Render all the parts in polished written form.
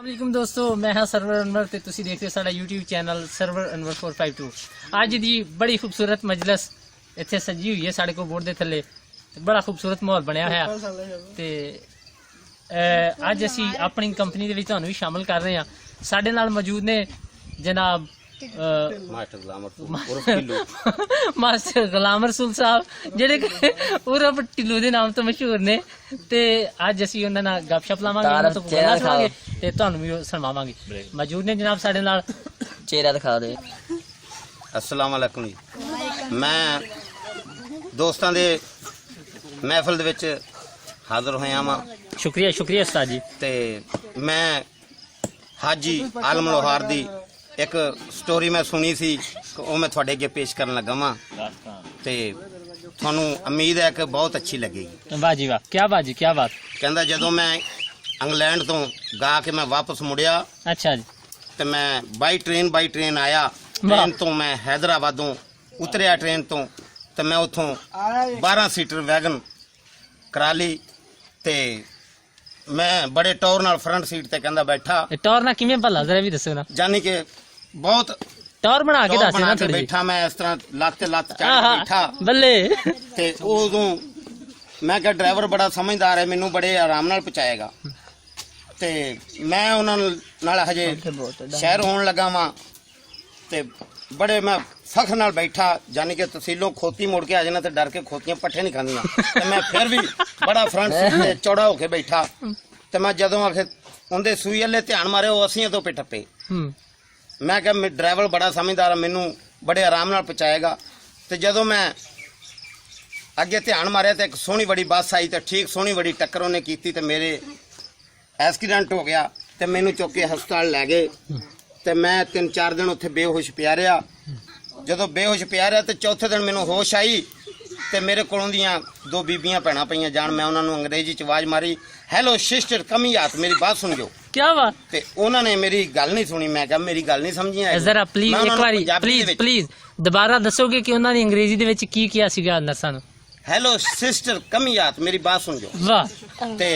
वालेकुम दोस्तों, मैं हाँ सरवर अनवर ते तुसी देख रहे हो साडा YouTube चैनल सरवर अनवर 452। अज दी बड़ी खूबसूरत मजलिस इत्थे सजी हुई है साडे को बोर्ड दे थल्ले। बड़ा खूबसूरत माहौल बनया होया ते अज असी अपनी कंपनी दे विच तुहानू भी शामिल कर रहे हैं। साडे नाल मौजूद ने जनाब मास्टर गुलाम रसूल साहब जिहड़े उर्फ टिल्लू दे नाम तो मशहूर ने ते अज असी उन्हां नाल गपशप लावांगे, उन्हां तो गल्लां सुणांगे ते तुहानू भी सुणावांगे। मौजूद ने जनाब साडे नाल, चेहरा दिखा दे। अस्सलाम वालेकुम जी। मैं दोस्तां दे महफिल दे विच हाज़र होया वां। शुक्रिया शुक्रिया उस्ताद जी। ते मैं हाजी आलम लोहार दी एक स्टोरी मैं सुनी सी, वो मैं थोड़े अगे पेश करन लगा वां ते थानू उम्मीद है कि बहुत अच्छी लगेगी। वाह जी वाह, क्या बात जी, क्या बात। कहंदा जदों मैं इंग्लैंड तो गा के मैं वापस मुड़िया अच्छा जी। ते मैं बाई ट्रेन आया। ट्रेन तो मैं हैदराबादों उतरिया ट्रेन तो ते मैं उतों 12 सीटर वैगन करा ली ते मैं बड़े टौर नाल फ्रंट सीट ते कहंदा बैठा। टौर ना किवें भला जरा भी दसो ना। जानी के बहुत टौर बना के दस ना थोड़ी। बैठा मैं इस तरह लत चढ़ के बैठा बल्ले ते उदों मैं क्या ड्राइवर बड़ा समझदार है, मैनू बड़े आराम नाल पहुंचाएगा ते मैं उन्हां नाल हजे शहर होण लगा वां ते बड़े मैं फख्र नाल बैठा। जानी के तहसीलों खोती मुड़ के आ जाना ते डर के खोतियां पट्ठे नहीं खांदियां ते मैं फिर भी बड़ा फ्रंट सीट ते चौड़ा होके बैठा ते मैं जदों आखे उंदे सूई अल्ले ध्यान मारे वो असियां तो पे टप्पे। मैं क्या ड्राइवर बड़ा समझदार है, मैनू बड़े आराम नाल पहुंचाएगा ते जदों मैं अगे ध्यान मारिया ते एक सोहनी बड़ी बस आई ते ठीक सोहनी बड़ी टक्कर उन्हें कीती ते मेरे एक्सीडेंट हो गया ते मैनू चुक के हस्पताल लै गए ते मैं 3-4 दिन उत्थे बेहोश पिया रहा। जदों बेहोश पिया रहा ते चौथे दिन मैनू होश आई ते मेरे कोलों दियां 2 बीबियां भैणां पईयां जान। मैं उन्हां नूं अंग्रेजी च आवाज मारी, हैलो सिस्टर कमी हाथ मेरी बात सुन जो। क्या बात। ते उन्हां ने मेरी गल नहीं सुनी। मैं कहा मेरी गल नहीं समझी। जरा प्लीज एक बारी प्लीज दोबारा दसोगे कि उन्हां ने अंग्रेजी दे विच की किया सीगा नर्सां नूं। हैलो सिस्टर कमी हाथ मेरी बात सुन जो। वाह। ते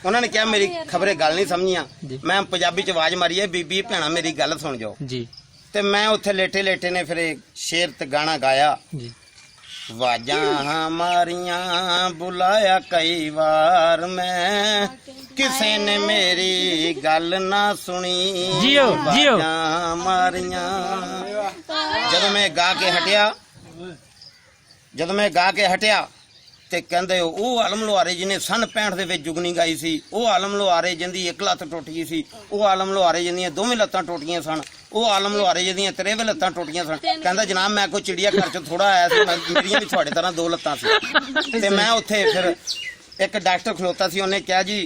उन्होंने क्या मेरी खबरें गल नहीं समझियां। मैं पंजाबी च आवाज मारी है, बीबी भैणा मेरी गल सुन जाओ जी। ते मैं उत्थे लेटे लेटे ने फिर शेर ते गाना गाया जी। वाजां मारियां बुलाया कई बार मैं किसे ने मेरी गल ना सुनी। जियो जियो मारियां। जदों मैं गा के हटिया ते कहंदे ओ आलम लोहारे जिन्हें सन 65 दे विच जुगनी गाई सी, ओ आलम लोहारे जिंदी एक लत्त टुट गई सी, ओ आलम लोहारे जिंदियां दोवें लत्तां टुटियां सन, ओ आलम लोहारे जिंदियां 53 लत्तां टुटियां सन। कहंदा जनाब मैं कोई चिड़िया घर च थोड़ा आया सी, मेरियां भी तुहाडे तरह 2 लत्तां सी। ते मैं उत्थे फिर एक डॉक्टर खलोता सी, उन्हें कहा जी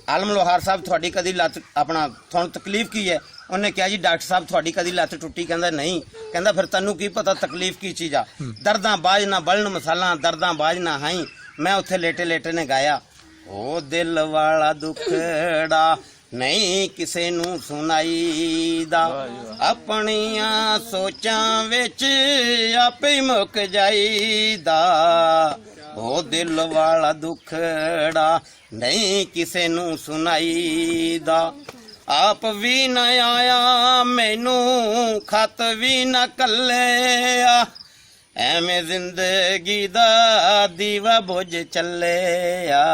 आलम लोहार साहब थोड़ी कदी लत्त अपना तुहानू तकलीफ की है। उन्हें कहा जी डॉक्टर साहब थोड़ी कदी लत्त टुटी। कहंदा नहीं। कहंदा फिर तन्नू की पता तकलीफ की चीज आ। दर्दां बाज ना बलन मसाला, दर्दां बाज ना हाई। मैं उत्थे लेटे लेटे ने गाया, ओ दिल वाला दुखड़ा नहीं किसे नू सुनाईदा, अपनियां सोचां विच आपे ही मुक जाईदा। ओ दिल वाला दुखड़ा नहीं किसे नू सुनाईदा, आप भी न आया मैनू खत भी न कल्लिया, एवें जिंदगी दा दीवा बुझ चलिया।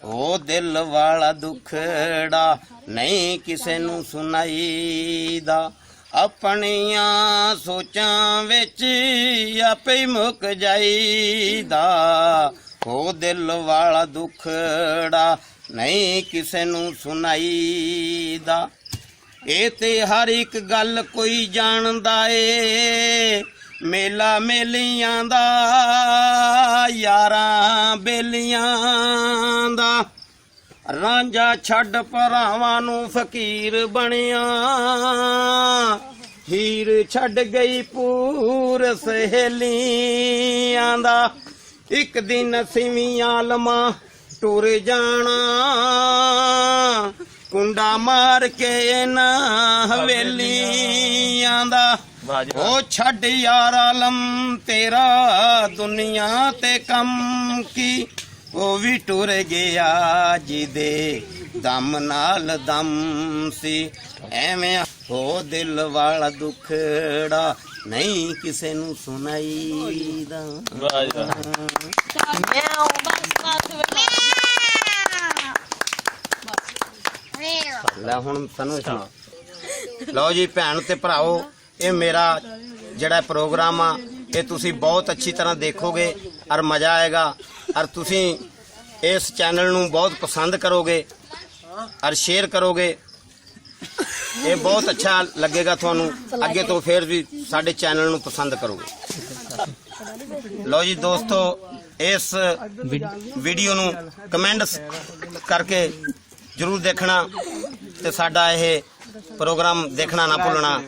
ओ दिल वाला दुखड़ा नहीं किसे नू सुनाईदा, अपनियां सोचां विच आपे ही मुक जाईदा। ओ दिल वाला दुखड़ा नहीं किसे नू सुनाईदा। ए ते हर एक गल कोई जानदा ए, मेला मेलियां दा यारां बेलियां दा, रांझा छड्ड भरावां नू फकीर बनिया, हीर छड्ड गई पूर सहेलियां दा। एक दिन सिवीं आलमा टुर जाना, कुंडा मार के ना हवेलियां दा। ओ छड्ड यार आलम तेरा दुनिया ते कम की, ਉਹ ਵੀ ਟੁਰ ਗਿਆ ਜਿਹਦੇ ਦਮ ਨਾਲ ਦਮ ਸੀ ਐਵੇਂ ਹੋ ਦਿਲ ਵਾਲਾ ਦੁਖੜਾ ਨਹੀਂ ਕਿਸੇ ਨੂੰ ਸੁਣਾਈਦਾ ਲੈ ਹੁਣ ਸਾਨੂੰ ਸੁਣਾ ਲਓ ਜੀ ਭੈਣ ਤੇ ਭਰਾਓ ਇਹ ਮੇਰਾ ਜਿਹੜਾ ਪ੍ਰੋਗਰਾਮ ਆ ਇਹ ਤੁਸੀਂ ਬਹੁਤ ਅੱਛੀ ਤਰ੍ਹਾਂ ਦੇਖੋਗੇ ਔਰ ਮਜ਼ਾ ਆਏਗਾ ਔਰ ਤੁਸੀਂ ਇਸ ਚੈਨਲ ਨੂੰ ਬਹੁਤ ਪਸੰਦ ਕਰੋਗੇ ਔਰ ਸ਼ੇਅਰ ਕਰੋਗੇ ਇਹ ਬਹੁਤ ਅੱਛਾ ਲੱਗੇਗਾ ਤੁਹਾਨੂੰ ਅੱਗੇ ਤੋਂ ਫਿਰ ਵੀ ਸਾਡੇ ਚੈਨਲ ਨੂੰ ਪਸੰਦ ਕਰੋਗੇ ਲਓ ਜੀ ਦੋਸਤੋ ਇਸ ਵੀਡੀਓ ਨੂੰ ਕਮੈਂਟ ਕਰਕੇ ਜਰੂਰ ਦੇਖਣਾ ਤੇ ਸਾਡਾ ਇਹ ਪ੍ਰੋਗਰਾਮ ਦੇਖਣਾ ਨਾ ਭੁੱਲਣਾ